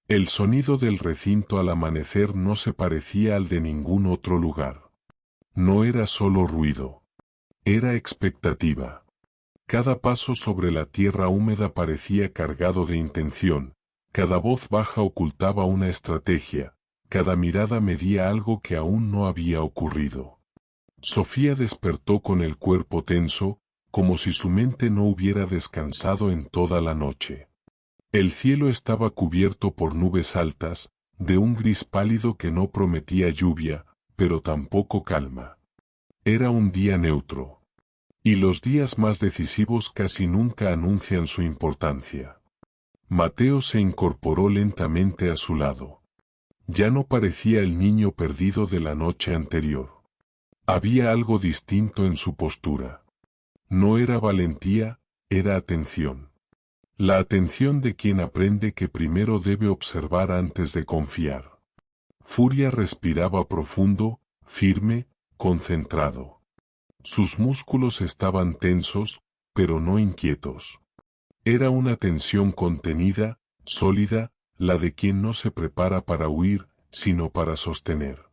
El sonido del recinto al amanecer no se parecía al de ningún otro lugar. No era solo ruido. Era expectativa. Cada paso sobre la tierra húmeda parecía cargado de intención, cada voz baja ocultaba una estrategia, cada mirada medía algo que aún no había ocurrido. Sofía despertó con el cuerpo tenso, como si su mente no hubiera descansado en toda la noche. El cielo estaba cubierto por nubes altas, de un gris pálido que no prometía lluvia, pero tampoco calma. Era un día neutro. Y los días más decisivos casi nunca anuncian su importancia. Mateo se incorporó lentamente a su lado. Ya no parecía el niño perdido de la noche anterior. Había algo distinto en su postura. No era valentía, era atención. La atención de quien aprende que primero debe observar antes de confiar. Furia respiraba profundo, firme, concentrado. Sus músculos estaban tensos, pero no inquietos. Era una tensión contenida, sólida, la de quien no se prepara para huir, sino para sostener.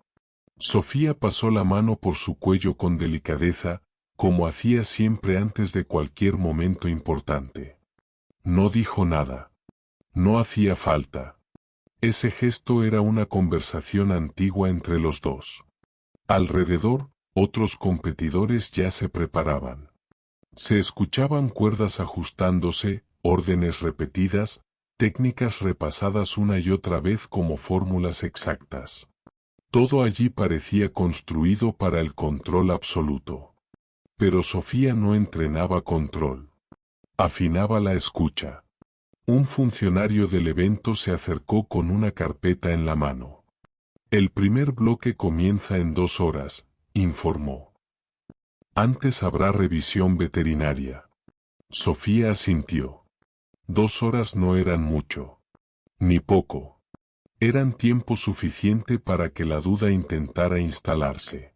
Sofía pasó la mano por su cuello con delicadeza, como hacía siempre antes de cualquier momento importante. No dijo nada. No hacía falta. Ese gesto era una conversación antigua entre los dos. Alrededor, otros competidores ya se preparaban. Se escuchaban cuerdas ajustándose, órdenes repetidas, técnicas repasadas una y otra vez como fórmulas exactas. Todo allí parecía construido para el control absoluto. Pero Sofía no entrenaba control. Afinaba la escucha. Un funcionario del evento se acercó con una carpeta en la mano. El primer bloque comienza en 2 horas, informó. Antes habrá revisión veterinaria. Sofía asintió. 2 horas no eran mucho. Ni poco. Eran tiempo suficiente para que la duda intentara instalarse.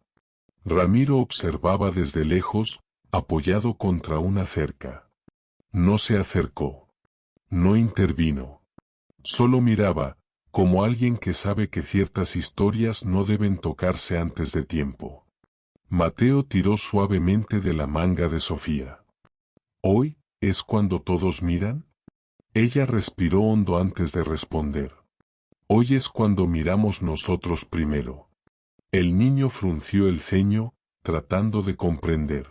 Ramiro observaba desde lejos, apoyado contra una cerca. No se acercó. No intervino. Solo miraba, como alguien que sabe que ciertas historias no deben tocarse antes de tiempo. Mateo tiró suavemente de la manga de Sofía. ¿Hoy es cuando todos miran? Ella respiró hondo antes de responder. Hoy es cuando miramos nosotros primero. El niño frunció el ceño, tratando de comprender.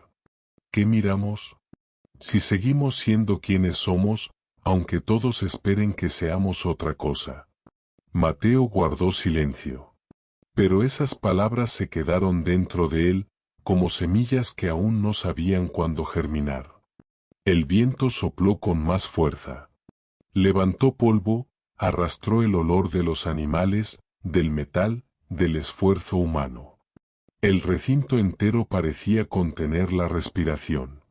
¿Qué miramos? Si seguimos siendo quienes somos, aunque todos esperen que seamos otra cosa. Mateo guardó silencio. Pero esas palabras se quedaron dentro de él, como semillas que aún no sabían cuándo germinar. El viento sopló con más fuerza. Levantó polvo, arrastró el olor de los animales, del metal, del esfuerzo humano. El recinto entero parecía contener la respiración.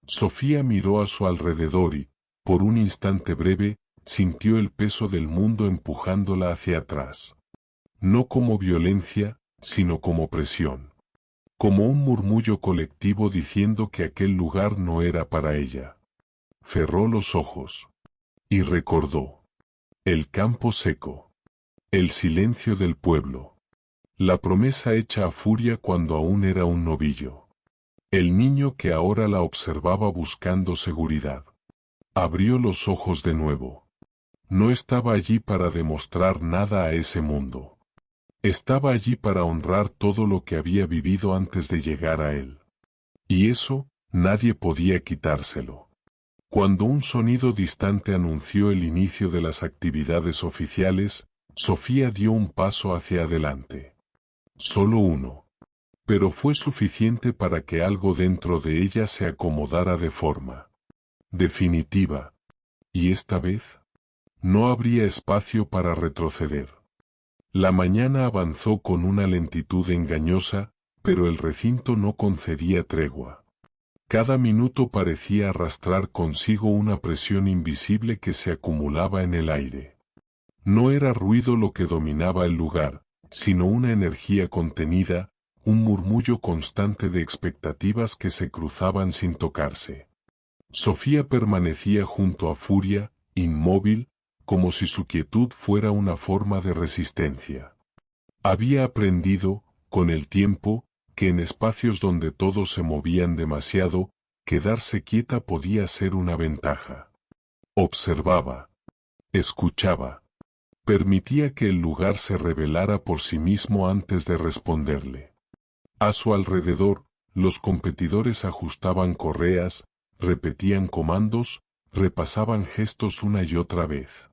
Sofía miró a su alrededor y, por un instante breve, sintió el peso del mundo empujándola hacia atrás. No como violencia, sino como presión. Como un murmullo colectivo diciendo que aquel lugar no era para ella. Cerró los ojos. Y recordó. El campo seco. El silencio del pueblo. La promesa hecha a furia cuando aún era un novillo. El niño que ahora la observaba buscando seguridad. Abrió los ojos de nuevo. No estaba allí para demostrar nada a ese mundo. Estaba allí para honrar todo lo que había vivido antes de llegar a él. Y eso, nadie podía quitárselo. Cuando un sonido distante anunció el inicio de las actividades oficiales, Sofía dio un paso hacia adelante. Solo uno. Pero fue suficiente para que algo dentro de ella se acomodara de forma definitiva. ¿Y esta vez? No habría espacio para retroceder. La mañana avanzó con una lentitud engañosa, pero el recinto no concedía tregua. Cada minuto parecía arrastrar consigo una presión invisible que se acumulaba en el aire. No era ruido lo que dominaba el lugar, sino una energía contenida, un murmullo constante de expectativas que se cruzaban sin tocarse. Sofía permanecía junto a Furia, inmóvil, como si su quietud fuera una forma de resistencia. Había aprendido, con el tiempo, que en espacios donde todos se movían demasiado, quedarse quieta podía ser una ventaja. Observaba. Escuchaba. Permitía que el lugar se revelara por sí mismo antes de responderle. A su alrededor, los competidores ajustaban correas, repetían comandos, repasaban gestos una y otra vez.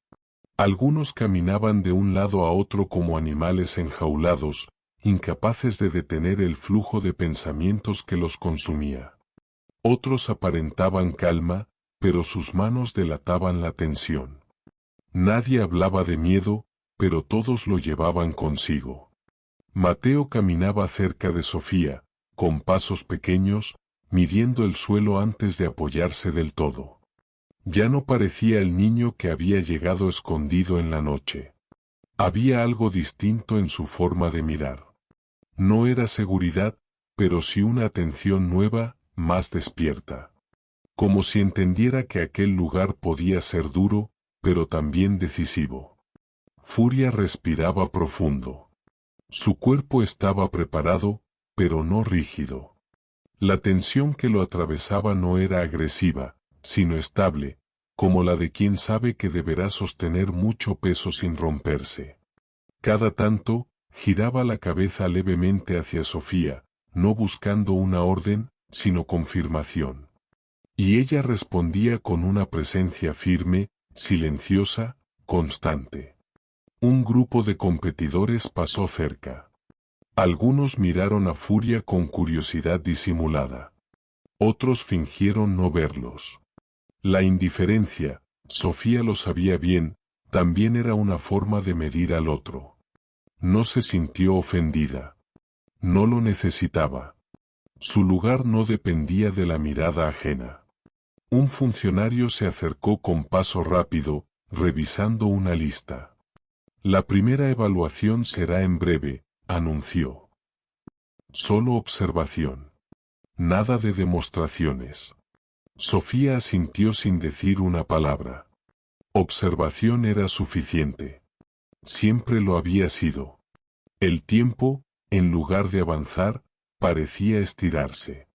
Algunos caminaban de un lado a otro como animales enjaulados, incapaces de detener el flujo de pensamientos que los consumía. Otros aparentaban calma, pero sus manos delataban la tensión. Nadie hablaba de miedo, pero todos lo llevaban consigo. Mateo caminaba cerca de Sofía, con pasos pequeños, midiendo el suelo antes de apoyarse del todo. Ya no parecía el niño que había llegado escondido en la noche. Había algo distinto en su forma de mirar. No era seguridad, pero sí una atención nueva, más despierta. Como si entendiera que aquel lugar podía ser duro, pero también decisivo. Furia respiraba profundo. Su cuerpo estaba preparado, pero no rígido. La tensión que lo atravesaba no era agresiva, sino estable, como la de quien sabe que deberá sostener mucho peso sin romperse. Cada tanto, giraba la cabeza levemente hacia Sofía, no buscando una orden, sino confirmación. Y ella respondía con una presencia firme, silenciosa, constante. Un grupo de competidores pasó cerca. Algunos miraron a Furia con curiosidad disimulada. Otros fingieron no verlos. La indiferencia, Sofía lo sabía bien, también era una forma de medir al otro. No se sintió ofendida. No lo necesitaba. Su lugar no dependía de la mirada ajena. Un funcionario se acercó con paso rápido, revisando una lista. La primera evaluación será en breve, anunció. Solo observación. Nada de demostraciones. Sofía asintió sin decir una palabra. Observación era suficiente. Siempre lo había sido. El tiempo, en lugar de avanzar, parecía estirarse.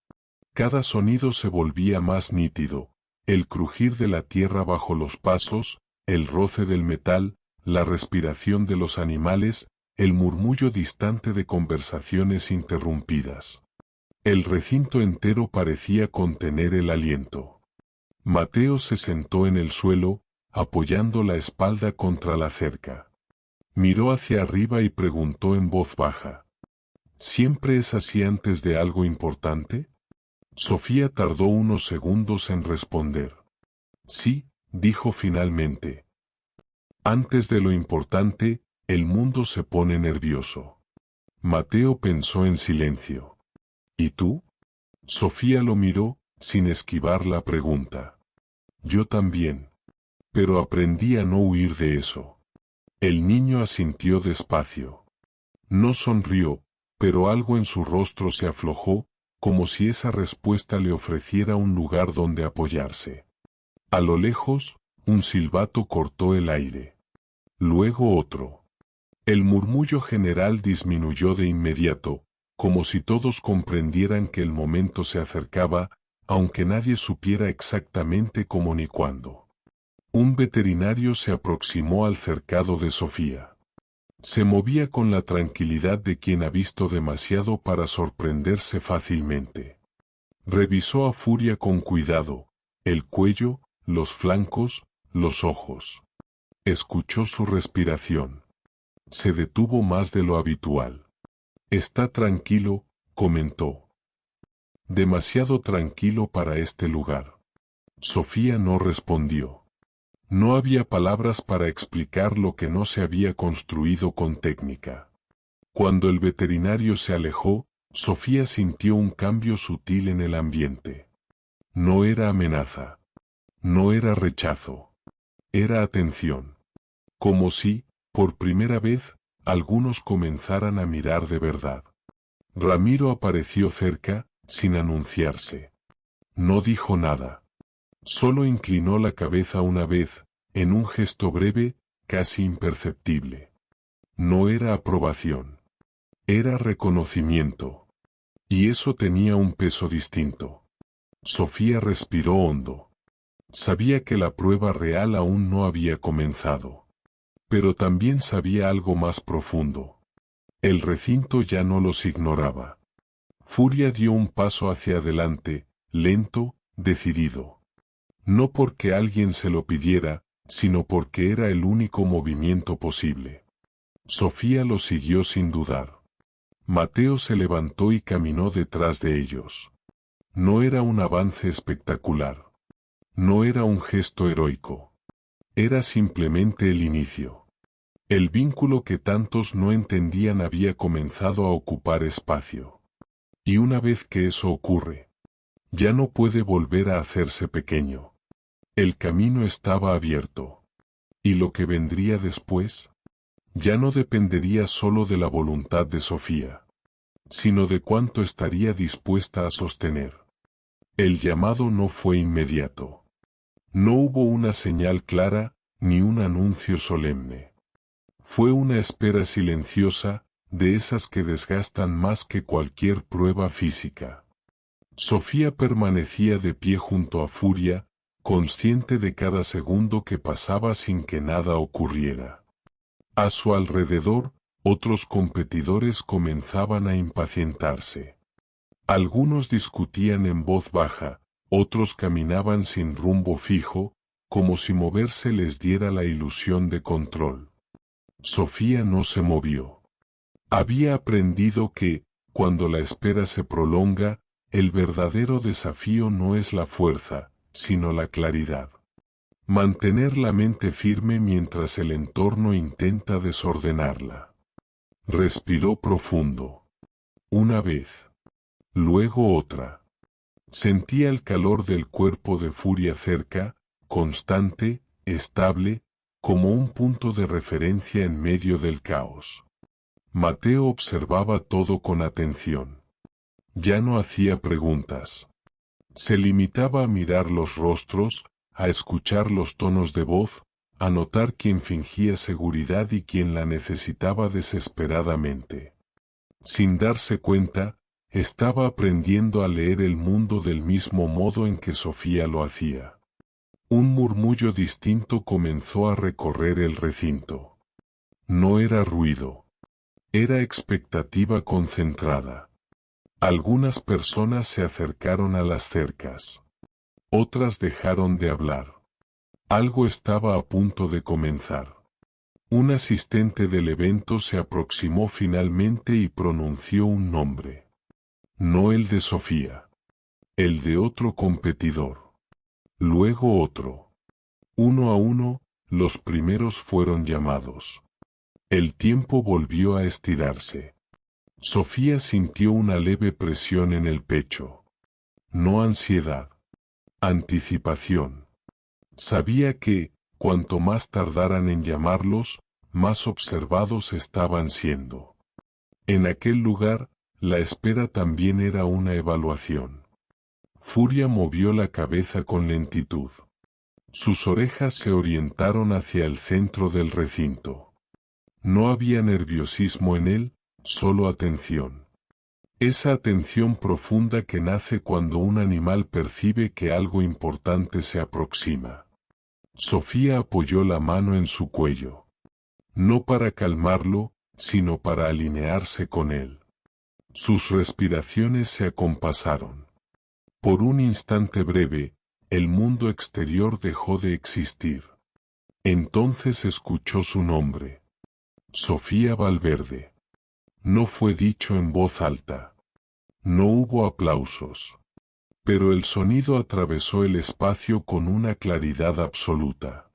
Cada sonido se volvía más nítido, el crujir de la tierra bajo los pasos, el roce del metal, la respiración de los animales, el murmullo distante de conversaciones interrumpidas. El recinto entero parecía contener el aliento. Mateo se sentó en el suelo, apoyando la espalda contra la cerca. Miró hacia arriba y preguntó en voz baja. ¿Siempre es así antes de algo importante? Sofía tardó unos segundos en responder. Sí, dijo finalmente. Antes de lo importante, el mundo se pone nervioso. Mateo pensó en silencio. ¿Y tú? Sofía lo miró, sin esquivar la pregunta. Yo también. Pero aprendí a no huir de eso. El niño asintió despacio. No sonrió, pero algo en su rostro se aflojó, como si esa respuesta le ofreciera un lugar donde apoyarse. A lo lejos, un silbato cortó el aire. Luego otro. El murmullo general disminuyó de inmediato, como si todos comprendieran que el momento se acercaba, aunque nadie supiera exactamente cómo ni cuándo. Un veterinario se aproximó al cercado de Sofía. Se movía con la tranquilidad de quien ha visto demasiado para sorprenderse fácilmente. Revisó a Furia con cuidado, el cuello, los flancos, los ojos. Escuchó su respiración. Se detuvo más de lo habitual. Está tranquilo, comentó. Demasiado tranquilo para este lugar. Sofía no respondió. No había palabras para explicar lo que no se había construido con técnica. Cuando el veterinario se alejó, Sofía sintió un cambio sutil en el ambiente. No era amenaza. No era rechazo. Era atención. Como si, por primera vez, algunos comenzaran a mirar de verdad. Ramiro apareció cerca, sin anunciarse. No dijo nada. Solo inclinó la cabeza una vez, en un gesto breve, casi imperceptible. No era aprobación. Era reconocimiento. Y eso tenía un peso distinto. Sofía respiró hondo. Sabía que la prueba real aún no había comenzado. Pero también sabía algo más profundo. El recinto ya no los ignoraba. Furia dio un paso hacia adelante, lento, decidido. No porque alguien se lo pidiera, sino porque era el único movimiento posible. Sofía lo siguió sin dudar. Mateo se levantó y caminó detrás de ellos. No era un avance espectacular. No era un gesto heroico. Era simplemente el inicio. El vínculo que tantos no entendían había comenzado a ocupar espacio. Y una vez que eso ocurre, ya no puede volver a hacerse pequeño. El camino estaba abierto. ¿Y lo que vendría después? Ya no dependería solo de la voluntad de Sofía, sino de cuánto estaría dispuesta a sostener. El llamado no fue inmediato. No hubo una señal clara, ni un anuncio solemne. Fue una espera silenciosa, de esas que desgastan más que cualquier prueba física. Sofía permanecía de pie junto a Furia, consciente de cada segundo que pasaba sin que nada ocurriera. A su alrededor, otros competidores comenzaban a impacientarse. Algunos discutían en voz baja, otros caminaban sin rumbo fijo, como si moverse les diera la ilusión de control. Sofía no se movió. Había aprendido que, cuando la espera se prolonga, el verdadero desafío no es la fuerza, sino la claridad. Mantener la mente firme mientras el entorno intenta desordenarla. Respiró profundo. Una vez. Luego otra. Sentía el calor del cuerpo de Furia cerca, constante, estable, como un punto de referencia en medio del caos. Mateo observaba todo con atención. Ya no hacía preguntas. Se limitaba a mirar los rostros, a escuchar los tonos de voz, a notar quién fingía seguridad y quién la necesitaba desesperadamente. Sin darse cuenta, estaba aprendiendo a leer el mundo del mismo modo en que Sofía lo hacía. Un murmullo distinto comenzó a recorrer el recinto. No era ruido. Era expectativa concentrada. Algunas personas se acercaron a las cercas. Otras dejaron de hablar. Algo estaba a punto de comenzar. Un asistente del evento se aproximó finalmente y pronunció un nombre. No el de Sofía. El de otro competidor. Luego otro. Uno a uno, los primeros fueron llamados. El tiempo volvió a estirarse. Sofía sintió una leve presión en el pecho. No ansiedad. Anticipación. Sabía que, cuanto más tardaran en llamarlos, más observados estaban siendo. En aquel lugar, la espera también era una evaluación. Furia movió la cabeza con lentitud. Sus orejas se orientaron hacia el centro del recinto. No había nerviosismo en él, solo atención. Esa atención profunda que nace cuando un animal percibe que algo importante se aproxima. Sofía apoyó la mano en su cuello. No para calmarlo, sino para alinearse con él. Sus respiraciones se acompasaron. Por un instante breve, el mundo exterior dejó de existir. Entonces escuchó su nombre. Sofía Valverde. No fue dicho en voz alta. No hubo aplausos. Pero el sonido atravesó el espacio con una claridad absoluta.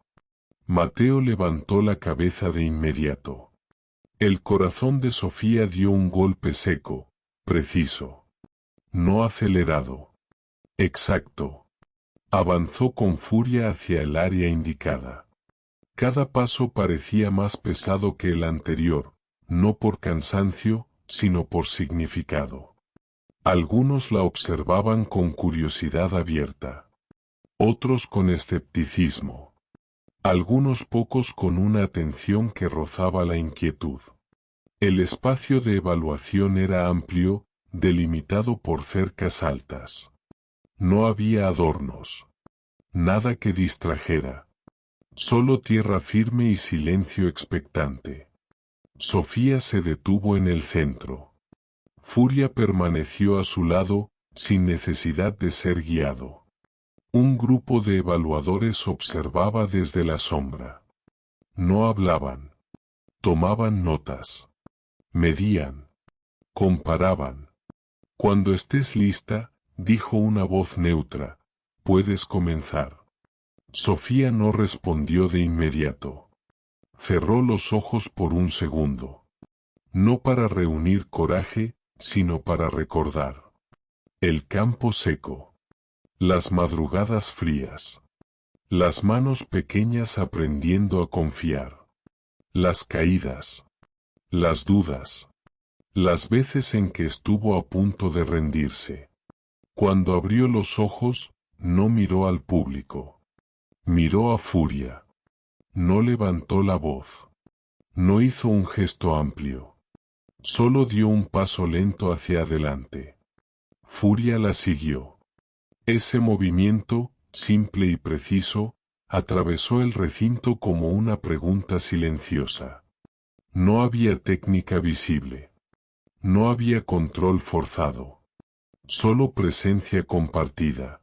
Mateo levantó la cabeza de inmediato. El corazón de Sofía dio un golpe seco, preciso. No acelerado. Exacto. Avanzó con furia hacia el área indicada. Cada paso parecía más pesado que el anterior, no por cansancio, sino por significado. Algunos la observaban con curiosidad abierta. Otros con escepticismo. algunos pocos con una atención que rozaba la inquietud. El espacio de evaluación era amplio, delimitado por cercas altas. No había adornos. Nada que distrajera. Solo tierra firme y silencio expectante. Sofía se detuvo en el centro. Furia permaneció a su lado, sin necesidad de ser guiado. Un grupo de evaluadores observaba desde la sombra. No hablaban. Tomaban notas. Medían. Comparaban. Cuando estés lista, dijo una voz neutra, puedes comenzar. Sofía no respondió de inmediato. Cerró los ojos por un segundo. No para reunir coraje, sino para recordar. El campo seco. Las madrugadas frías. Las manos pequeñas aprendiendo a confiar. Las caídas. Las dudas. Las veces en que estuvo a punto de rendirse. Cuando abrió los ojos, no miró al público. Miró a Furia. No levantó la voz. No hizo un gesto amplio. Solo dio un paso lento hacia adelante. Furia la siguió. Ese movimiento, simple y preciso, atravesó el recinto como una pregunta silenciosa. No había técnica visible. No había control forzado. Solo presencia compartida.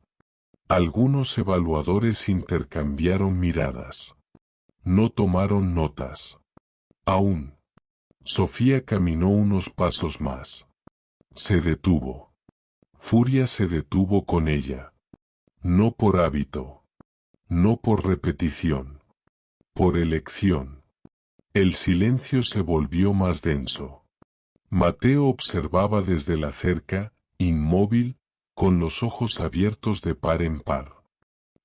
Algunos evaluadores intercambiaron miradas. No tomaron notas. Aún. Sofía caminó unos pasos más. Se detuvo. Furia se detuvo con ella. No por hábito. No por repetición. Por elección. El silencio se volvió más denso. Mateo observaba desde la cerca, inmóvil, con los ojos abiertos de par en par.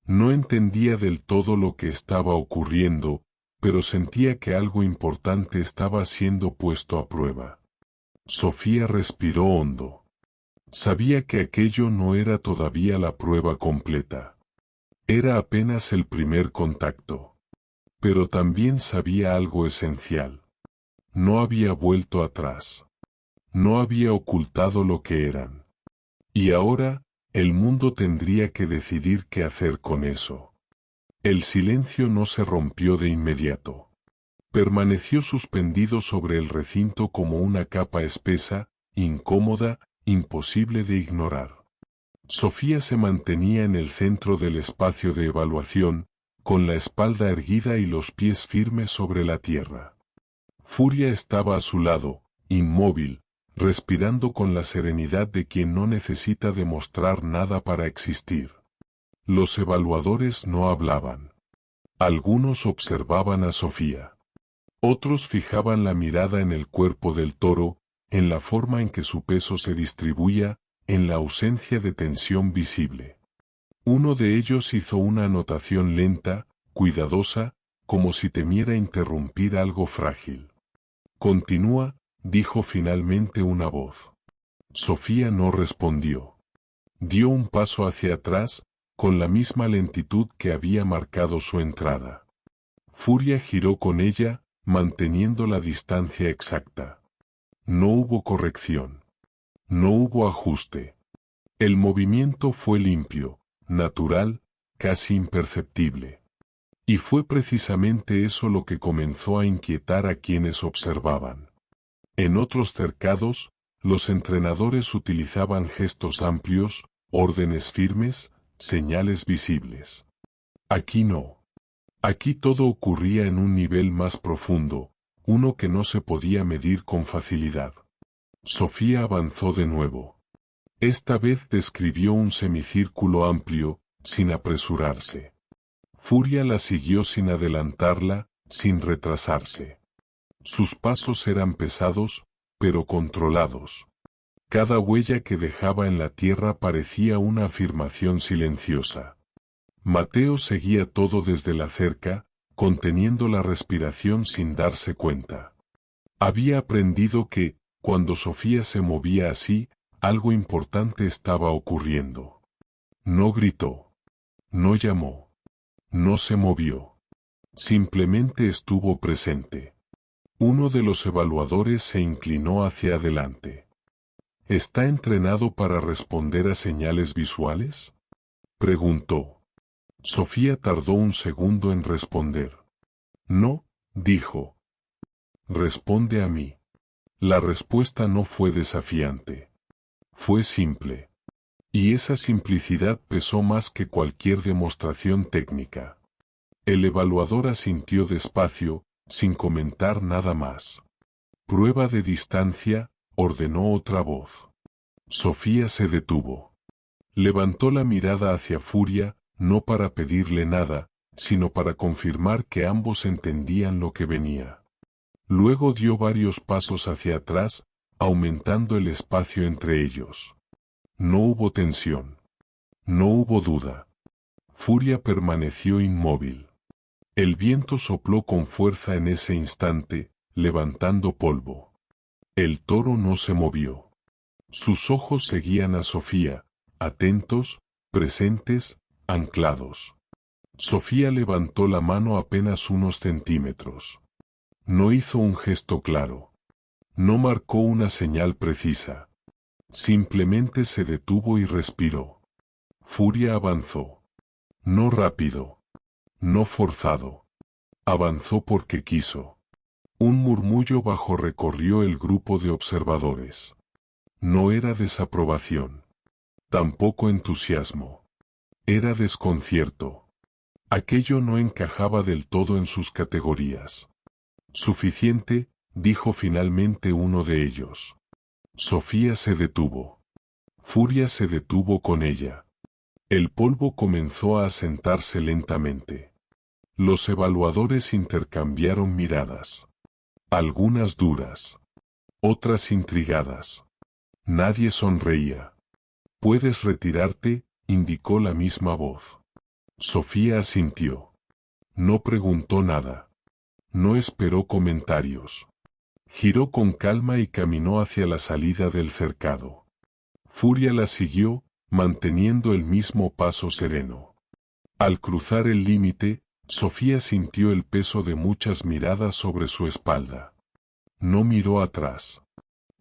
No entendía del todo lo que estaba ocurriendo, pero sentía que algo importante estaba siendo puesto a prueba. Sofía respiró hondo. Sabía que aquello no era todavía la prueba completa. Era apenas el primer contacto. Pero también sabía algo esencial. No había vuelto atrás. No había ocultado lo que eran. Y ahora, el mundo tendría que decidir qué hacer con eso. El silencio no se rompió de inmediato. Permaneció suspendido sobre el recinto como una capa espesa, incómoda, imposible de ignorar. Sofía se mantenía en el centro del espacio de evaluación, con la espalda erguida y los pies firmes sobre la tierra. Furia estaba a su lado, inmóvil, respirando con la serenidad de quien no necesita demostrar nada para existir. Los evaluadores no hablaban. Algunos observaban a Sofía. Otros fijaban la mirada en el cuerpo del toro, en la forma en que su peso se distribuía, en la ausencia de tensión visible. Uno de ellos hizo una anotación lenta, cuidadosa, como si temiera interrumpir algo frágil. Continúa, dijo finalmente una voz. Sofía no respondió. Dio un paso hacia atrás, con la misma lentitud que había marcado su entrada. Furia giró con ella, manteniendo la distancia exacta. No hubo corrección. No hubo ajuste. El movimiento fue limpio, natural, casi imperceptible. Y fue precisamente eso lo que comenzó a inquietar a quienes observaban. En otros cercados, los entrenadores utilizaban gestos amplios, órdenes firmes, señales visibles. Aquí no. Aquí todo ocurría en un nivel más profundo, uno que no se podía medir con facilidad. Sofía avanzó de nuevo. Esta vez describió un semicírculo amplio, sin apresurarse. Furia la siguió sin adelantarla, sin retrasarse. Sus pasos eran pesados, pero controlados. Cada huella que dejaba en la tierra parecía una afirmación silenciosa. Mateo seguía todo desde la cerca, conteniendo la respiración sin darse cuenta. Había aprendido que, cuando Sofía se movía así, algo importante estaba ocurriendo. No gritó. No llamó. No se movió. Simplemente estuvo presente. Uno de los evaluadores se inclinó hacia adelante. ¿Está entrenado para responder a señales visuales?, preguntó. Sofía tardó un segundo en responder. No, dijo. Responde a mí. La respuesta no fue desafiante. Fue simple. Y esa simplicidad pesó más que cualquier demostración técnica. El evaluador asintió despacio, sin comentar nada más. Prueba de distancia, ordenó otra voz. Sofía se detuvo. Levantó la mirada hacia Furia, no para pedirle nada, sino para confirmar que ambos entendían lo que venía. Luego dio varios pasos hacia atrás, aumentando el espacio entre ellos. No hubo tensión. No hubo duda. Furia permaneció inmóvil. El viento sopló con fuerza en ese instante, levantando polvo. El toro no se movió. Sus ojos seguían a Sofía, atentos, presentes, anclados. Sofía levantó la mano apenas unos centímetros. No hizo un gesto claro. No marcó una señal precisa. Simplemente se detuvo y respiró. Furia avanzó. No rápido. No forzado. Avanzó porque quiso. Un murmullo bajo recorrió el grupo de observadores. No era desaprobación. Tampoco entusiasmo. Era desconcierto. Aquello no encajaba del todo en sus categorías. Suficiente, dijo finalmente uno de ellos. Sofía se detuvo. Furia se detuvo con ella. El polvo comenzó a asentarse lentamente. Los evaluadores intercambiaron miradas. Algunas duras. Otras intrigadas. Nadie sonreía. «Puedes retirarte», indicó la misma voz. Sofía asintió. No preguntó nada. No esperó comentarios. Giró con calma y caminó hacia la salida del cercado. Furia la siguió, manteniendo el mismo paso sereno. Al cruzar el límite, Sofía sintió el peso de muchas miradas sobre su espalda. No miró atrás.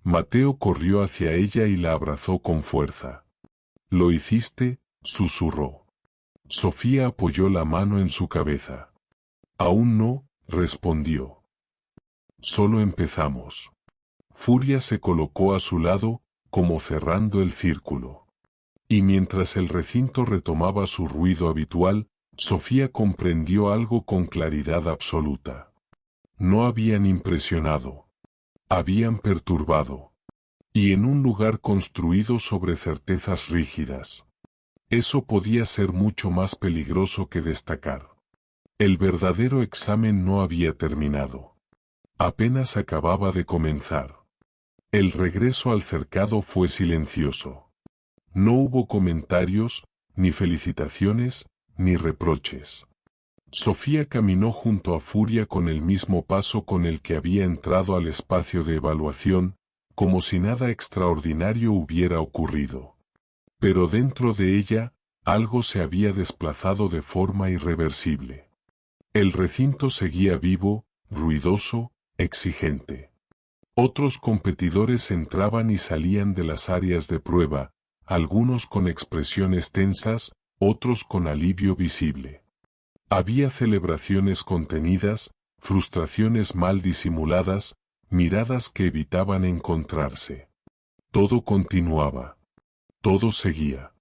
Mateo corrió hacia ella y la abrazó con fuerza. «¿Lo hiciste?», susurró. Sofía apoyó la mano en su cabeza. «Aún no», respondió. «Solo empezamos». Furia se colocó a su lado, como cerrando el círculo. Y mientras el recinto retomaba su ruido habitual, Sofía comprendió algo con claridad absoluta. No habían impresionado. Habían perturbado. Y en un lugar construido sobre certezas rígidas. Eso podía ser mucho más peligroso que destacar. El verdadero examen no había terminado. Apenas acababa de comenzar. El regreso al cercado fue silencioso. No hubo comentarios, ni felicitaciones, ni reproches. Sofía caminó junto a Furia con el mismo paso con el que había entrado al espacio de evaluación, como si nada extraordinario hubiera ocurrido. Pero dentro de ella, algo se había desplazado de forma irreversible. El recinto seguía vivo, ruidoso, exigente. Otros competidores entraban y salían de las áreas de prueba, algunos con expresiones tensas, otros con alivio visible. Había celebraciones contenidas, frustraciones mal disimuladas, miradas que evitaban encontrarse. Todo continuaba. Todo seguía.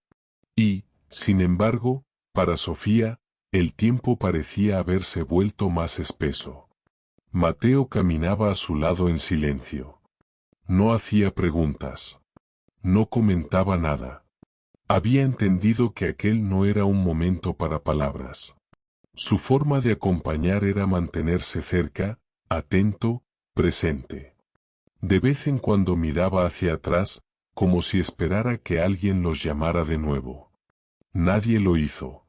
Y, sin embargo, para Sofía, el tiempo parecía haberse vuelto más espeso. Mateo caminaba a su lado en silencio. No hacía preguntas. No comentaba nada. Había entendido que aquel no era un momento para palabras. Su forma de acompañar era mantenerse cerca, atento, presente. De vez en cuando miraba hacia atrás, como si esperara que alguien los llamara de nuevo. Nadie lo hizo.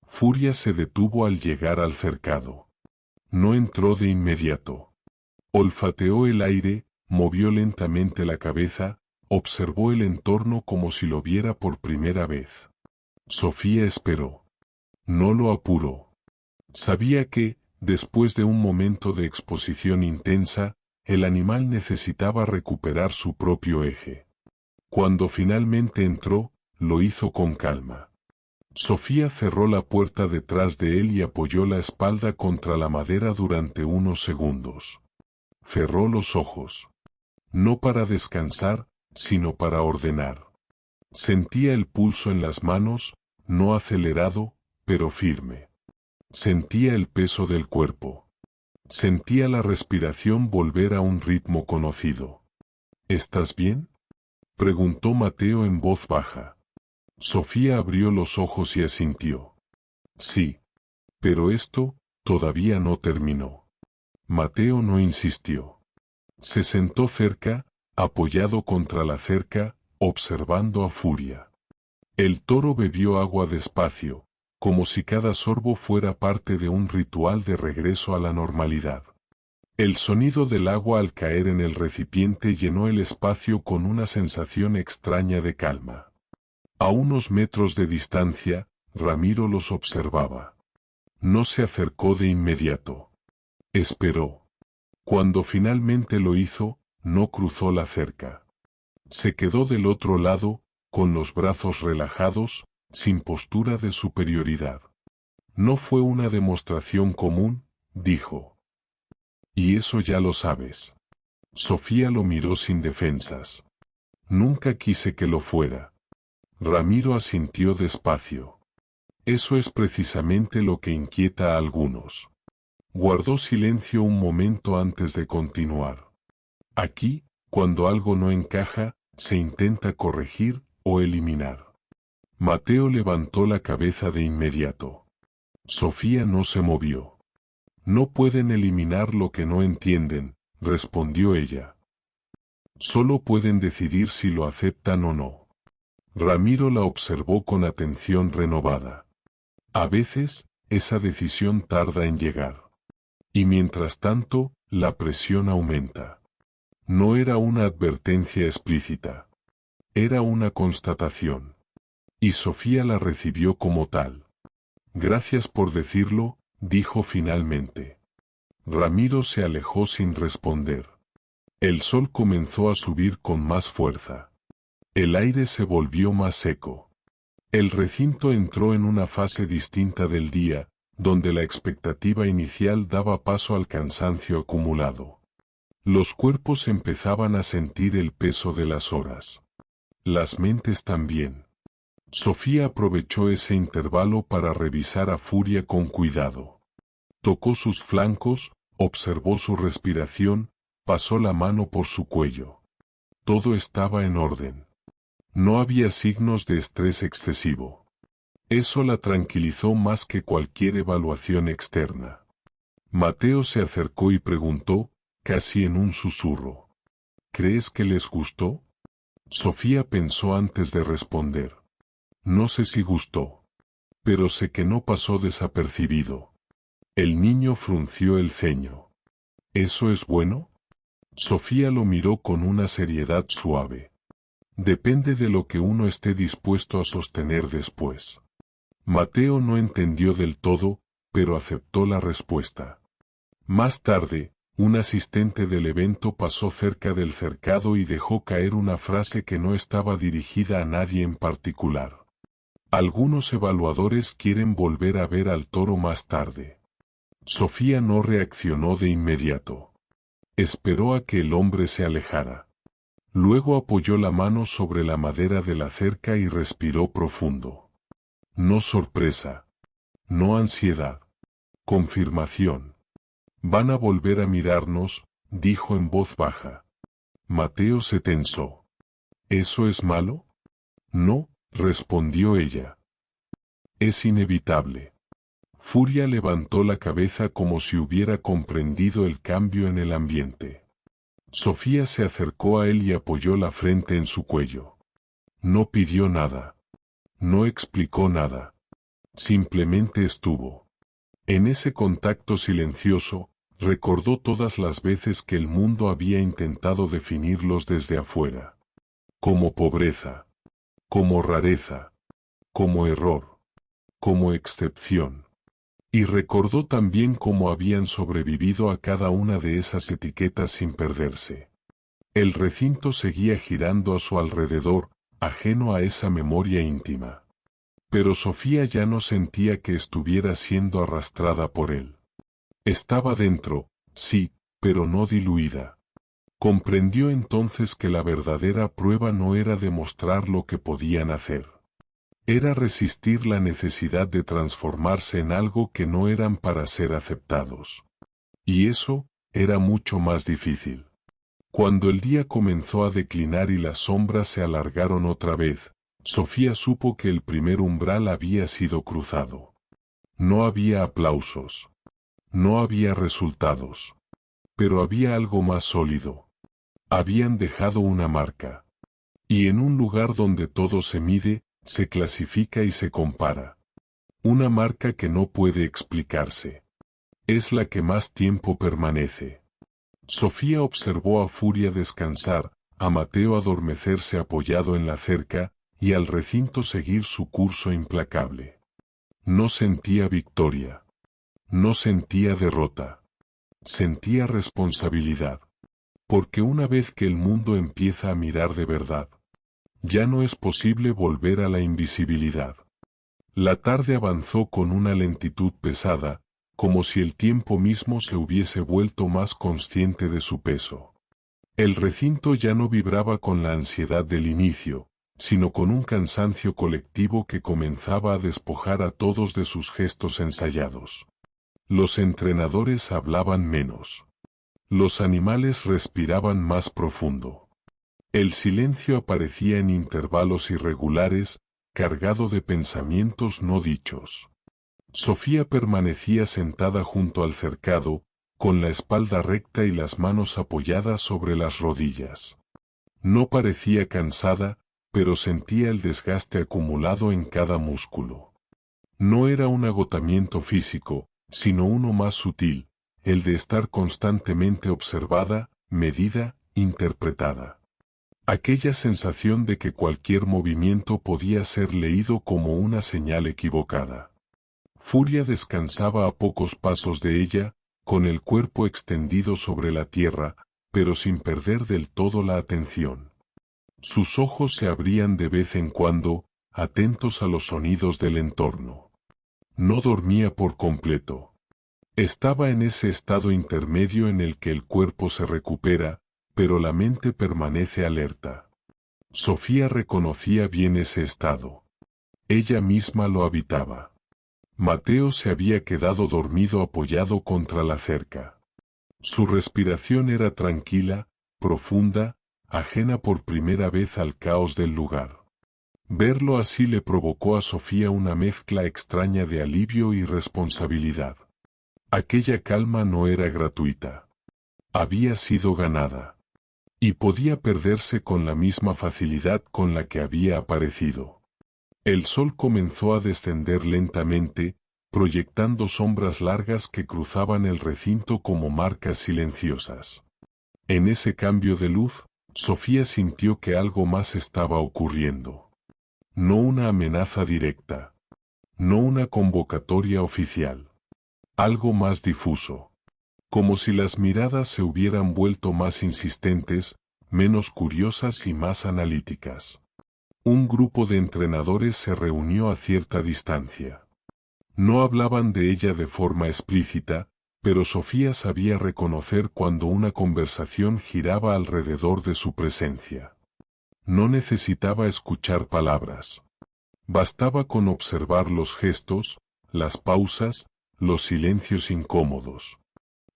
Furia se detuvo al llegar al cercado. No entró de inmediato. Olfateó el aire, movió lentamente la cabeza, observó el entorno como si lo viera por primera vez. Sofía esperó. No lo apuró. Sabía que, Después de un momento de exposición intensa, el animal necesitaba recuperar su propio eje. Cuando finalmente entró, lo hizo con calma. Sofía cerró la puerta detrás de él y apoyó la espalda contra la madera durante unos segundos. Cerró los ojos. No para descansar, sino para ordenar. Sentía el pulso en las manos, no acelerado, pero firme. Sentía el peso del cuerpo. Sentía la respiración volver a un ritmo conocido. ¿Estás bien?, preguntó Mateo en voz baja. Sofía abrió los ojos y asintió. Sí. Pero esto todavía no terminó. Mateo no insistió. Se sentó cerca, apoyado contra la cerca, observando a Furia. El toro bebió agua despacio, como si cada sorbo fuera parte de un ritual de regreso a la normalidad. El sonido del agua al caer en el recipiente llenó el espacio con una sensación extraña de calma. A unos metros de distancia, Ramiro los observaba. No se acercó de inmediato. Esperó. Cuando finalmente lo hizo, no cruzó la cerca. Se quedó del otro lado, con los brazos relajados, sin postura de superioridad. No fue una demostración común, dijo. Y eso ya lo sabes. Sofía lo miró sin defensas. Nunca quise que lo fuera. Ramiro asintió despacio. Eso es precisamente lo que inquieta a algunos. Guardó silencio un momento antes de continuar. Aquí, cuando algo no encaja, se intenta corregir o eliminar. Mateo levantó la cabeza de inmediato. Sofía no se movió. No pueden eliminar lo que no entienden, respondió ella. Solo pueden decidir si lo aceptan o no. Ramiro la observó con atención renovada. A veces, esa decisión tarda en llegar. Y mientras tanto, la presión aumenta. No era una advertencia explícita. Era una constatación. Y Sofía la recibió como tal. Gracias por decirlo, dijo finalmente. Ramiro se alejó sin responder. El sol comenzó a subir con más fuerza. El aire se volvió más seco. El recinto entró en una fase distinta del día, donde la expectativa inicial daba paso al cansancio acumulado. Los cuerpos empezaban a sentir el peso de las horas. Las mentes también. Sofía aprovechó ese intervalo para revisar a Furia con cuidado. Tocó sus flancos, observó su respiración, pasó la mano por su cuello. Todo estaba en orden. No había signos de estrés excesivo. Eso la tranquilizó más que cualquier evaluación externa. Mateo se acercó y preguntó, casi en un susurro. ¿Crees que les gustó? Sofía pensó antes de responder. No sé si gustó. Pero sé que no pasó desapercibido. El niño frunció el ceño. ¿Eso es bueno? Sofía lo miró con una seriedad suave. Depende de lo que uno esté dispuesto a sostener después. Mateo no entendió del todo, pero aceptó la respuesta. Más tarde, un asistente del evento pasó cerca del cercado y dejó caer una frase que no estaba dirigida a nadie en particular. Algunos evaluadores quieren volver a ver al toro más tarde. Sofía no reaccionó de inmediato. Esperó a que el hombre se alejara. Luego apoyó la mano sobre la madera de la cerca y respiró profundo. No sorpresa. No ansiedad. Confirmación. Van a volver a mirarnos, dijo en voz baja. Mateo se tensó. ¿Eso es malo? No, respondió ella. Es inevitable. Furia levantó la cabeza como si hubiera comprendido el cambio en el ambiente. Sofía se acercó a él y apoyó la frente en su cuello. No pidió nada. No explicó nada. Simplemente estuvo. En ese contacto silencioso, recordó todas las veces que el mundo había intentado definirlos desde afuera. Como pobreza. Como rareza. Como error. Como excepción. Y recordó también cómo habían sobrevivido a cada una de esas etiquetas sin perderse. El recinto seguía girando a su alrededor, ajeno a esa memoria íntima. Pero Sofía ya no sentía que estuviera siendo arrastrada por él. Estaba dentro, sí, pero no diluida. Comprendió entonces que la verdadera prueba no era demostrar lo que podían hacer. Era resistir la necesidad de transformarse en algo que no eran para ser aceptados. Y eso era mucho más difícil. Cuando el día comenzó a declinar y las sombras se alargaron otra vez, Sofía supo que el primer umbral había sido cruzado. No había aplausos. No había resultados. Pero había algo más sólido. Habían dejado una marca. Y en un lugar donde todo se mide, se clasifica y se compara. Una marca que no puede explicarse. Es la que más tiempo permanece. Sofía observó a Furia descansar, a Mateo adormecerse apoyado en la cerca, y al recinto seguir su curso implacable. No sentía victoria. No sentía derrota. Sentía responsabilidad. Porque una vez que el mundo empieza a mirar de verdad, ya no es posible volver a la invisibilidad. La tarde avanzó con una lentitud pesada, como si el tiempo mismo se hubiese vuelto más consciente de su peso. El recinto ya no vibraba con la ansiedad del inicio, sino con un cansancio colectivo que comenzaba a despojar a todos de sus gestos ensayados. Los entrenadores hablaban menos. Los animales respiraban más profundo. El silencio aparecía en intervalos irregulares, cargado de pensamientos no dichos. Sofía permanecía sentada junto al cercado, con la espalda recta y las manos apoyadas sobre las rodillas. No parecía cansada, pero sentía el desgaste acumulado en cada músculo. No era un agotamiento físico, sino uno más sutil, el de estar constantemente observada, medida, interpretada. Aquella sensación de que cualquier movimiento podía ser leído como una señal equivocada. Furia descansaba a pocos pasos de ella, con el cuerpo extendido sobre la tierra, pero sin perder del todo la atención. Sus ojos se abrían de vez en cuando, atentos a los sonidos del entorno. No dormía por completo. Estaba en ese estado intermedio en el que el cuerpo se recupera, pero la mente permanece alerta. Sofía reconocía bien ese estado. Ella misma lo habitaba. Mateo se había quedado dormido apoyado contra la cerca. Su respiración era tranquila, profunda, ajena por primera vez al caos del lugar. Verlo así le provocó a Sofía una mezcla extraña de alivio y responsabilidad. Aquella calma no era gratuita. Había sido ganada. Y podía perderse con la misma facilidad con la que había aparecido. El sol comenzó a descender lentamente, proyectando sombras largas que cruzaban el recinto como marcas silenciosas. En ese cambio de luz, Sofía sintió que algo más estaba ocurriendo. No una amenaza directa. No una convocatoria oficial. Algo más difuso. Como si las miradas se hubieran vuelto más insistentes, menos curiosas y más analíticas. Un grupo de entrenadores se reunió a cierta distancia. No hablaban de ella de forma explícita, pero Sofía sabía reconocer cuando una conversación giraba alrededor de su presencia. No necesitaba escuchar palabras. Bastaba con observar los gestos, las pausas, los silencios incómodos.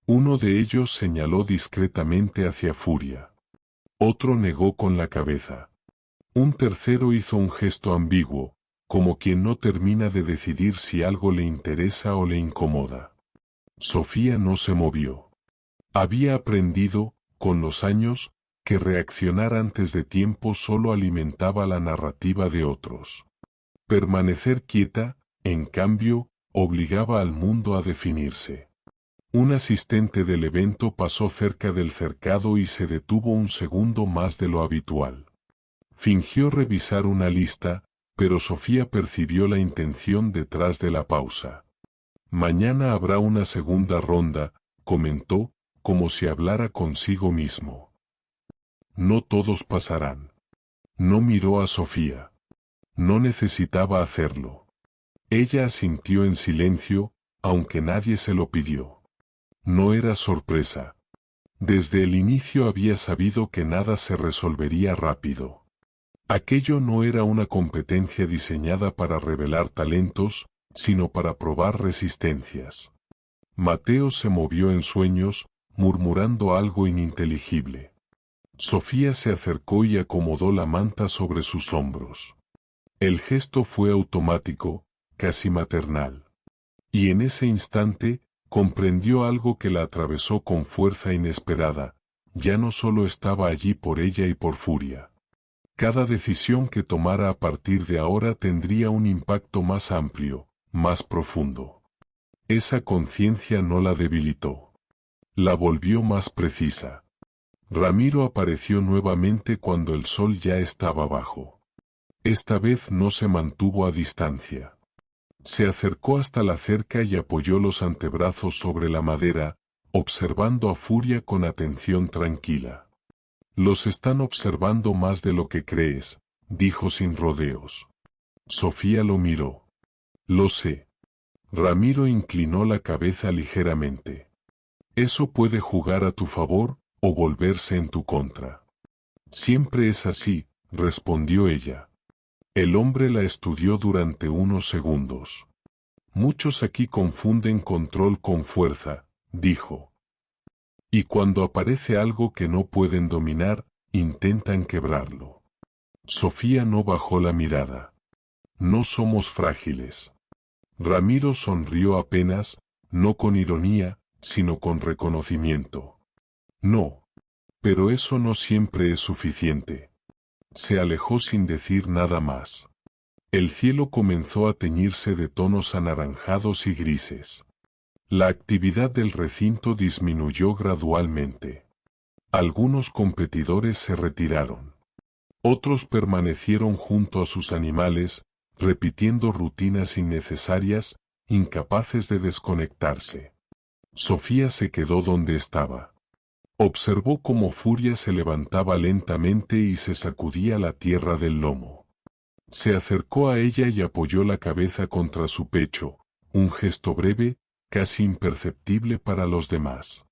Uno de ellos señaló discretamente hacia Furia. Otro negó con la cabeza. Un tercero hizo un gesto ambiguo, como quien no termina de decidir si algo le interesa o le incomoda. Sofía no se movió. Había aprendido, con los años, que reaccionar antes de tiempo solo alimentaba la narrativa de otros. Permanecer quieta, en cambio, obligaba al mundo a definirse. Un asistente del evento pasó cerca del cercado y se detuvo un segundo más de lo habitual. Fingió revisar una lista, pero Sofía percibió la intención detrás de la pausa. Mañana habrá una segunda ronda, comentó, como si hablara consigo mismo. No todos pasarán. No miró a Sofía. No necesitaba hacerlo. Ella asintió en silencio, aunque nadie se lo pidió. No era sorpresa. Desde el inicio había sabido que nada se resolvería rápido. Aquello no era una competencia diseñada para revelar talentos, sino para probar resistencias. Mateo se movió en sueños, murmurando algo ininteligible. Sofía se acercó y acomodó la manta sobre sus hombros. El gesto fue automático, casi maternal. Y en ese instante, comprendió algo que la atravesó con fuerza inesperada: ya no solo estaba allí por ella y por Furia. Cada decisión que tomara a partir de ahora tendría un impacto más amplio, más profundo. Esa conciencia no la debilitó. La volvió más precisa. Ramiro apareció nuevamente cuando el sol ya estaba bajo. Esta vez no se mantuvo a distancia. Se acercó hasta la cerca y apoyó los antebrazos sobre la madera, observando a Furia con atención tranquila. Los están observando más de lo que crees, dijo sin rodeos. Sofía lo miró. Lo sé. Ramiro inclinó la cabeza ligeramente. Eso puede jugar a tu favor, o volverse en tu contra. Siempre es así, respondió ella. El hombre la estudió durante unos segundos. Muchos aquí confunden control con fuerza, dijo. Y cuando aparece algo que no pueden dominar, intentan quebrarlo. Sofía no bajó la mirada. No somos frágiles. Ramiro sonrió apenas, no con ironía, sino con reconocimiento. No. Pero eso no siempre es suficiente. Se alejó sin decir nada más. El cielo comenzó a teñirse de tonos anaranjados y grises. La actividad del recinto disminuyó gradualmente. Algunos competidores se retiraron. Otros permanecieron junto a sus animales, repitiendo rutinas innecesarias, incapaces de desconectarse. Sofía se quedó donde estaba. Observó cómo Furia se levantaba lentamente y se sacudía la tierra del lomo. Se acercó a ella y apoyó la cabeza contra su pecho, un gesto breve, casi imperceptible para los demás.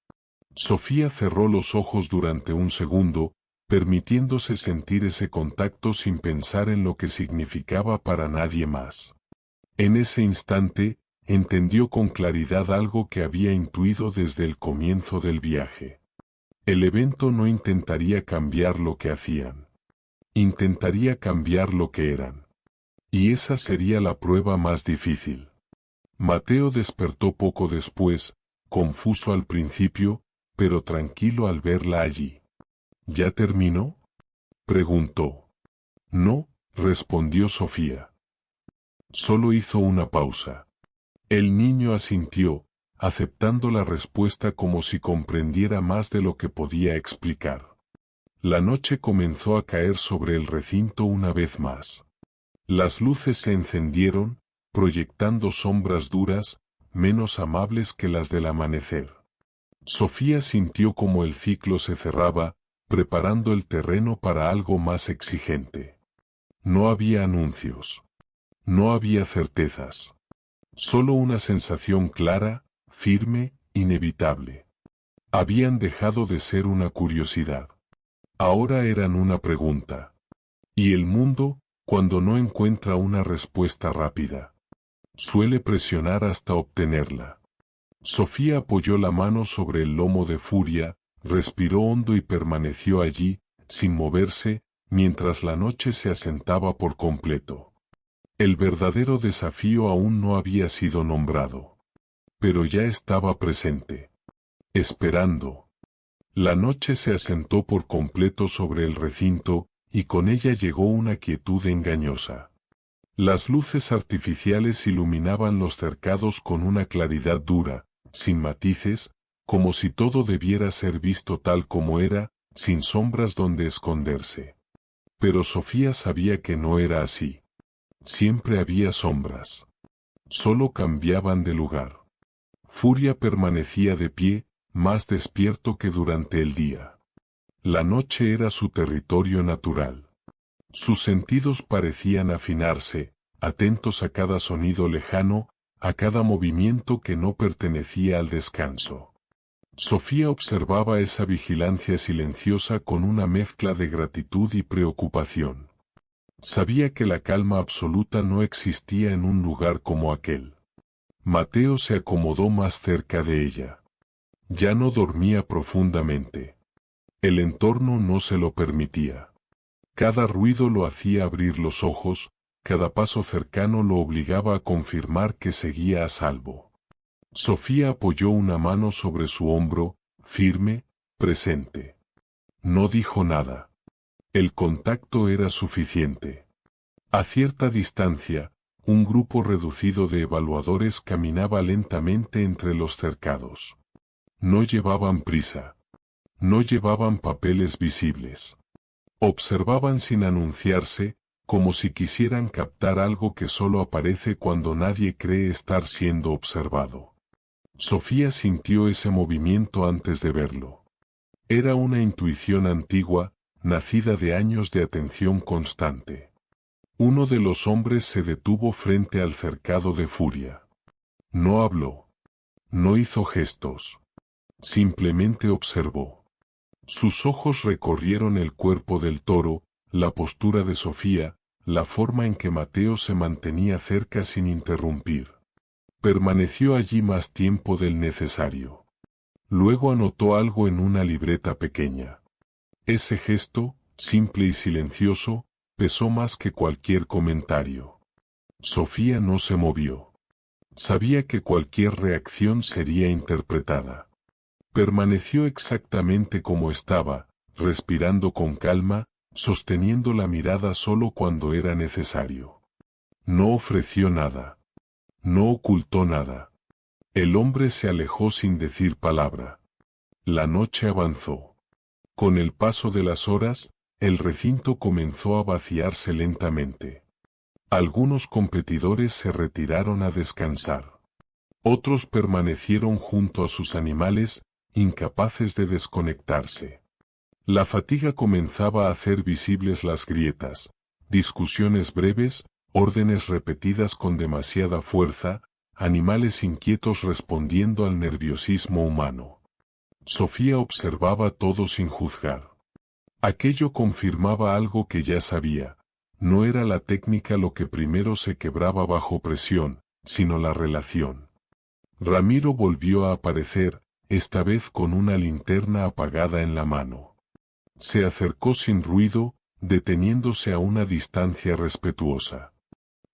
Sofía cerró los ojos durante un segundo, permitiéndose sentir ese contacto sin pensar en lo que significaba para nadie más. En ese instante, entendió con claridad algo que había intuido desde el comienzo del viaje. El evento no intentaría cambiar lo que hacían. Intentaría cambiar lo que eran. Y esa sería la prueba más difícil. Mateo despertó poco después, confuso al principio, pero tranquilo al verla allí. ¿Ya terminó?, preguntó. No, respondió Sofía. Solo hizo una pausa. El niño asintió, aceptando la respuesta como si comprendiera más de lo que podía explicar. La noche comenzó a caer sobre el recinto una vez más. Las luces se encendieron, proyectando sombras duras, menos amables que las del amanecer. Sofía sintió como el ciclo se cerraba, preparando el terreno para algo más exigente. No había anuncios. No había certezas. Solo una sensación clara, firme, inevitable. Habían dejado de ser una curiosidad. Ahora eran una pregunta. Y el mundo, cuando no encuentra una respuesta rápida, suele presionar hasta obtenerla. Sofía apoyó la mano sobre el lomo de Furia, respiró hondo y permaneció allí, sin moverse, mientras la noche se asentaba por completo. El verdadero desafío aún no había sido nombrado. Pero ya estaba presente. Esperando. La noche se asentó por completo sobre el recinto, y con ella llegó una quietud engañosa. Las luces artificiales iluminaban los cercados con una claridad dura, sin matices, como si todo debiera ser visto tal como era, sin sombras donde esconderse. Pero Sofía sabía que no era así. Siempre había sombras. Solo cambiaban de lugar. Furia permanecía de pie, más despierto que durante el día. La noche era su territorio natural. Sus sentidos parecían afinarse, atentos a cada sonido lejano, a cada movimiento que no pertenecía al descanso. Sofía observaba esa vigilancia silenciosa con una mezcla de gratitud y preocupación. Sabía que la calma absoluta no existía en un lugar como aquel. Mateo se acomodó más cerca de ella. Ya no dormía profundamente. El entorno no se lo permitía. Cada ruido lo hacía abrir los ojos, cada paso cercano lo obligaba a confirmar que seguía a salvo. Sofía apoyó una mano sobre su hombro, firme, presente. No dijo nada. El contacto era suficiente. A cierta distancia, un grupo reducido de evaluadores caminaba lentamente entre los cercados. No llevaban prisa. No llevaban papeles visibles. Observaban sin anunciarse, como si quisieran captar algo que solo aparece cuando nadie cree estar siendo observado. Sofía sintió ese movimiento antes de verlo. Era una intuición antigua, nacida de años de atención constante. Uno de los hombres se detuvo frente al cercado de Furia. No habló. No hizo gestos. Simplemente observó. Sus ojos recorrieron el cuerpo del toro, la postura de Sofía, la forma en que Mateo se mantenía cerca sin interrumpir. Permaneció allí más tiempo del necesario. Luego anotó algo en una libreta pequeña. Ese gesto, simple y silencioso, pesó más que cualquier comentario. Sofía no se movió. Sabía que cualquier reacción sería interpretada. Permaneció exactamente como estaba, respirando con calma, sosteniendo la mirada solo cuando era necesario. No ofreció nada. No ocultó nada. El hombre se alejó sin decir palabra. La noche avanzó. Con el paso de las horas, el recinto comenzó a vaciarse lentamente. Algunos competidores se retiraron a descansar. Otros permanecieron junto a sus animales, incapaces de desconectarse. La fatiga comenzaba a hacer visibles las grietas, discusiones breves, órdenes repetidas con demasiada fuerza, animales inquietos respondiendo al nerviosismo humano. Sofía observaba todo sin juzgar. Aquello confirmaba algo que ya sabía. No era la técnica lo que primero se quebraba bajo presión, sino la relación. Ramiro volvió a aparecer, esta vez con una linterna apagada en la mano. Se acercó sin ruido, deteniéndose a una distancia respetuosa.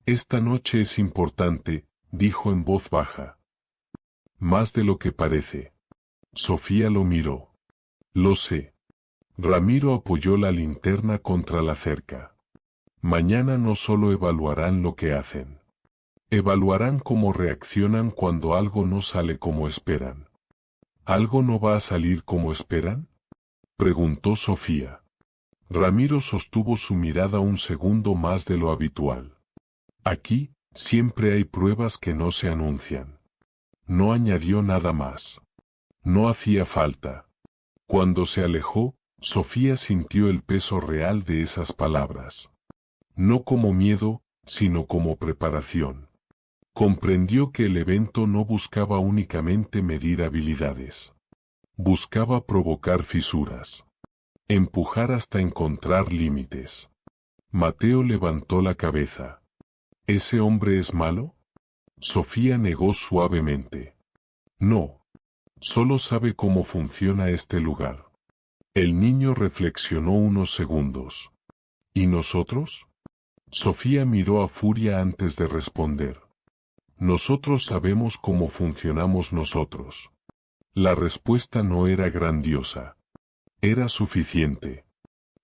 «Esta noche es importante», dijo en voz baja. «Más de lo que parece». Sofía lo miró. «Lo sé». Ramiro apoyó la linterna contra la cerca. «Mañana no solo evaluarán lo que hacen. Evaluarán cómo reaccionan cuando algo no sale como esperan». «¿Algo no va a salir como esperan?», preguntó Sofía. Ramiro sostuvo su mirada un segundo más de lo habitual. «Aquí, siempre hay pruebas que no se anuncian». No añadió nada más. No hacía falta. Cuando se alejó, Sofía sintió el peso real de esas palabras. No como miedo, sino como preparación. Comprendió que el evento no buscaba únicamente medir habilidades. Buscaba provocar fisuras. Empujar hasta encontrar límites. Mateo levantó la cabeza. ¿Ese hombre es malo?, Sofía negó suavemente. No. Solo sabe cómo funciona este lugar. El niño reflexionó unos segundos. ¿Y nosotros? Sofía miró a Furia antes de responder. Nosotros sabemos cómo funcionamos nosotros. La respuesta no era grandiosa. Era suficiente.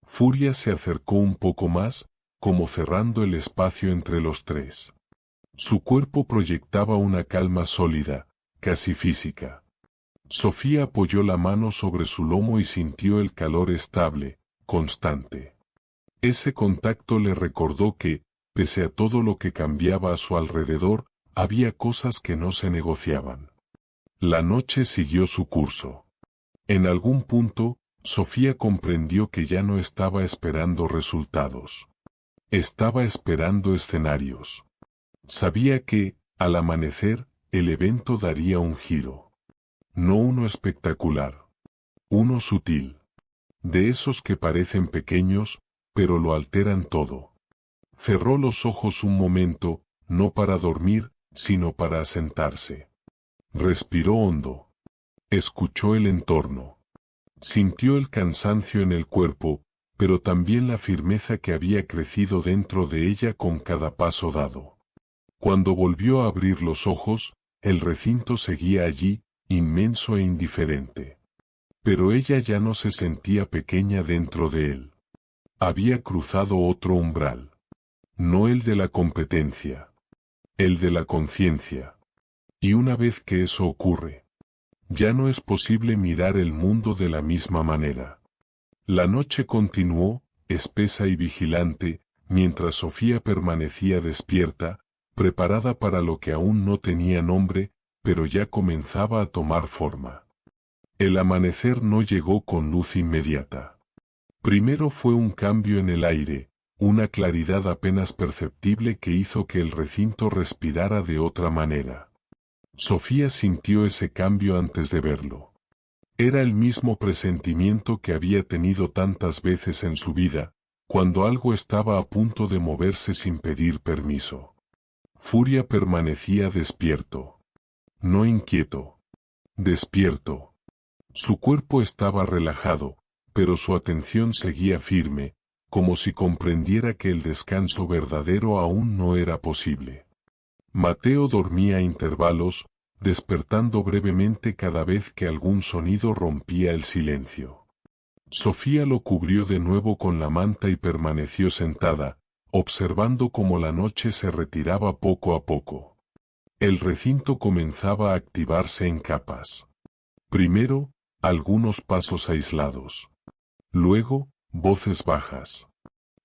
Furia se acercó un poco más, como cerrando el espacio entre los tres. Su cuerpo proyectaba una calma sólida, casi física. Sofía apoyó la mano sobre su lomo y sintió el calor estable, constante. Ese contacto le recordó que, pese a todo lo que cambiaba a su alrededor, había cosas que no se negociaban. La noche siguió su curso. En algún punto, Sofía comprendió que ya no estaba esperando resultados. Estaba esperando escenarios. Sabía que, al amanecer, el evento daría un giro. No uno espectacular. Uno sutil. De esos que parecen pequeños, pero lo alteran todo. Cerró los ojos un momento, no para dormir, sino para asentarse. Respiró hondo. Escuchó el entorno. Sintió el cansancio en el cuerpo, pero también la firmeza que había crecido dentro de ella con cada paso dado. Cuando volvió a abrir los ojos, el recinto seguía allí, inmenso e indiferente. Pero ella ya no se sentía pequeña dentro de él. Había cruzado otro umbral. No el de la competencia. El de la conciencia. Y una vez que eso ocurre, ya no es posible mirar el mundo de la misma manera. La noche continuó, espesa y vigilante, mientras Sofía permanecía despierta, preparada para lo que aún no tenía nombre, pero ya comenzaba a tomar forma. El amanecer no llegó con luz inmediata. Primero fue un cambio en el aire, una claridad apenas perceptible que hizo que el recinto respirara de otra manera. Sofía sintió ese cambio antes de verlo. Era el mismo presentimiento que había tenido tantas veces en su vida, cuando algo estaba a punto de moverse sin pedir permiso. Furia permanecía despierto. No inquieto. Despierto. Su cuerpo estaba relajado, pero su atención seguía firme, como si comprendiera que el descanso verdadero aún no era posible. Mateo dormía a intervalos, despertando brevemente cada vez que algún sonido rompía el silencio. Sofía lo cubrió de nuevo con la manta y permaneció sentada, observando cómo la noche se retiraba poco a poco. El recinto comenzaba a activarse en capas. Primero, algunos pasos aislados. Luego, voces bajas.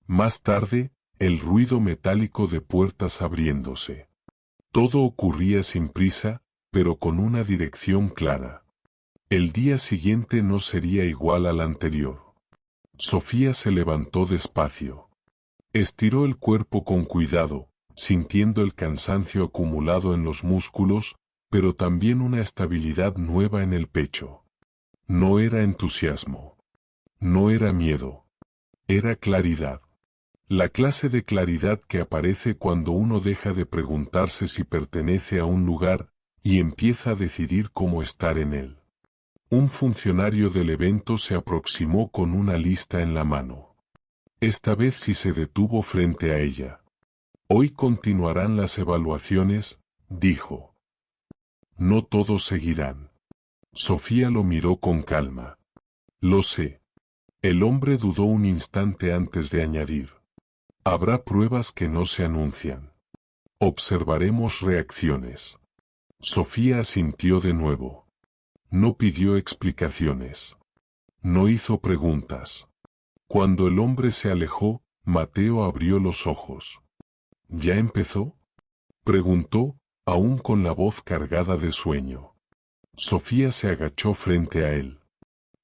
Más tarde, el ruido metálico de puertas abriéndose. Todo ocurría sin prisa, pero con una dirección clara. El día siguiente no sería igual al anterior. Sofía se levantó despacio. Estiró el cuerpo con cuidado, sintiendo el cansancio acumulado en los músculos, pero también una estabilidad nueva en el pecho. No era entusiasmo. No era miedo. Era claridad. La clase de claridad que aparece cuando uno deja de preguntarse si pertenece a un lugar y empieza a decidir cómo estar en él. Un funcionario del evento se aproximó con una lista en la mano. Esta vez sí se detuvo frente a ella. Hoy continuarán las evaluaciones, dijo. No todos seguirán. Sofía lo miró con calma. Lo sé. El hombre dudó un instante antes de añadir. Habrá pruebas que no se anuncian. Observaremos reacciones. Sofía asintió de nuevo. No pidió explicaciones. No hizo preguntas. Cuando el hombre se alejó, Mateo abrió los ojos. ¿Ya empezó? Preguntó, aún con la voz cargada de sueño. Sofía se agachó frente a él.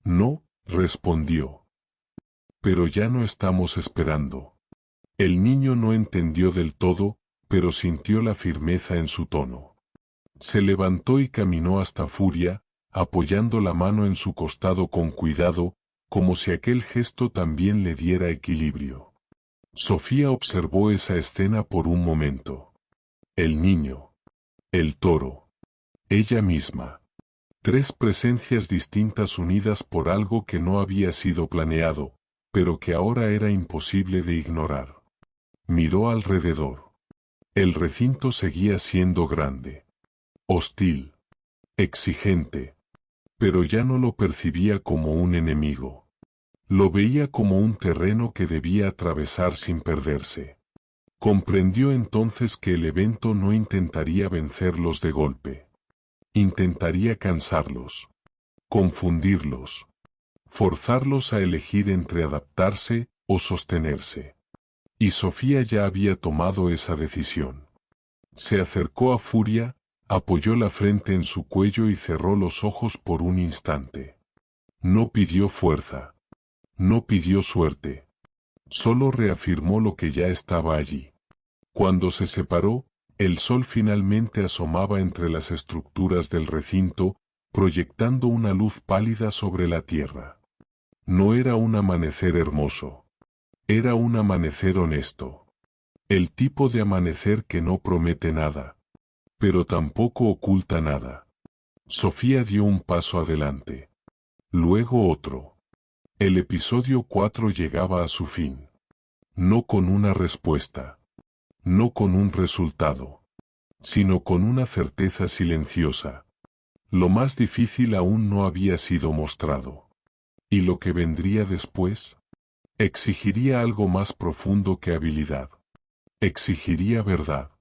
No, respondió. Pero ya no estamos esperando. El niño no entendió del todo, pero sintió la firmeza en su tono. Se levantó y caminó hasta Furia, apoyando la mano en su costado con cuidado, como si aquel gesto también le diera equilibrio. Sofía observó esa escena por un momento. El niño. El toro. Ella misma. Tres presencias distintas unidas por algo que no había sido planeado, pero que ahora era imposible de ignorar. Miró alrededor. El recinto seguía siendo grande. Hostil. Exigente. Pero ya no lo percibía como un enemigo. Lo veía como un terreno que debía atravesar sin perderse. Comprendió entonces que el evento no intentaría vencerlos de golpe. Intentaría cansarlos. Confundirlos. Forzarlos a elegir entre adaptarse o sostenerse. Y Sofía ya había tomado esa decisión. Se acercó a Furia, Apoyó la frente en su cuello y cerró los ojos por un instante. No pidió fuerza. No pidió suerte. Solo reafirmó lo que ya estaba allí. Cuando se separó, el sol finalmente asomaba entre las estructuras del recinto, proyectando una luz pálida sobre la tierra. No era un amanecer hermoso. Era un amanecer honesto. El tipo de amanecer que no promete nada, pero tampoco oculta nada. Sofía dio un paso adelante. Luego otro. El episodio 4 llegaba a su fin. No con una respuesta. No con un resultado. Sino con una certeza silenciosa. Lo más difícil aún no había sido mostrado. ¿Y lo que vendría después? Exigiría algo más profundo que habilidad. Exigiría verdad.